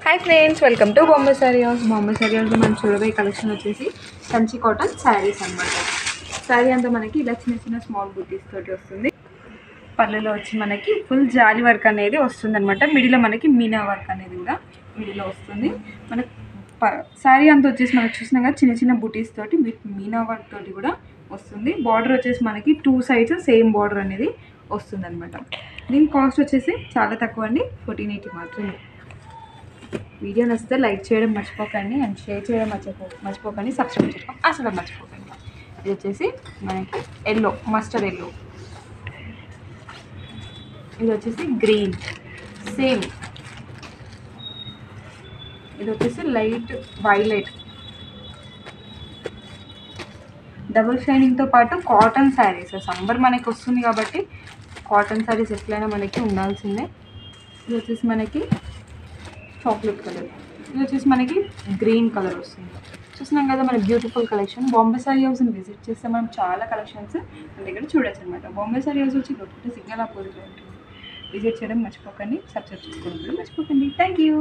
Hi friends, welcome to Bombay sorry house. Bombay sorry house మనం చూడబోయే collection వచ్చేసి కంచి కాటన్ శారీస్ అనమాట. శారీ అంతా మనకి ఇలా చిన్న చిన్న స్మాల్ బుటీస్ తోటి వస్తుంది. పళ్ళులో వచ్చి మనకి ఫుల్ జాలి వర్క్ అనేది వస్తుంది అనమాట. మిడిల్లో మనకి మీనా వర్క్ అనేది కూడా మిడిల్లో వస్తుంది. మనకి శారీ అంతా వచ్చేసి మనకు చూసినా కదా చిన్న చిన్న బుటీస్ తోటి మీనా వర్క్ తోటి కూడా వస్తుంది. బార్డర్ వచ్చేసి మనకి 2 sides సేమ్ బార్డర్ అనేది వస్తుంది అనమాట. దీని కాస్ట్ వచ్చేసి చాలా తక్కువ అండి, 1480 మాత్రమే. వీడియో నచ్చితే లైక్ చేయడం మర్చిపోకండి అండ్ షేర్ చేయడం మర్చిపోకండి, సబ్స్క్రైబ్ చేయడం అసలు మర్చిపోకండి. ఇది వచ్చేసి మనకి ఎల్లో, మస్టర్డ్ ఎల్లో. ఇది వచ్చేసి గ్రీన్ సేమ్. ఇది వచ్చేసి లైట్ వైలెట్. డబుల్ షైనింగ్తో పాటు కాటన్ శారీస్. సమ్మర్ మనకి వస్తుంది కాబట్టి కాటన్ శారీస్ ఎట్లయినా మనకి ఉండాల్సిందే. ఇది వచ్చేసి మనకి చాక్లెట్ కలర్. ఇది వచ్చేసి మనకి గ్రీన్ కలర్ వస్తుంది. చూసినాం కదా మన బ్యూటిఫుల్ కలెక్షన్. బాంబే సారీ హౌస్ని విజిట్ చేస్తే మనం చాలా కలెక్షన్స్ మన దగ్గర చూడొచ్చు అనమాట. బాంబే సారీ హౌస్ వచ్చి గొప్ప సిగ్నల్ ఆపోజిట్లో ఉంటుంది. విజిట్ చేయడం మర్చిపోకండి, సబ్స్క్రైబ్ చేసుకోవడం కూడా మర్చిపోకండి. Thank you.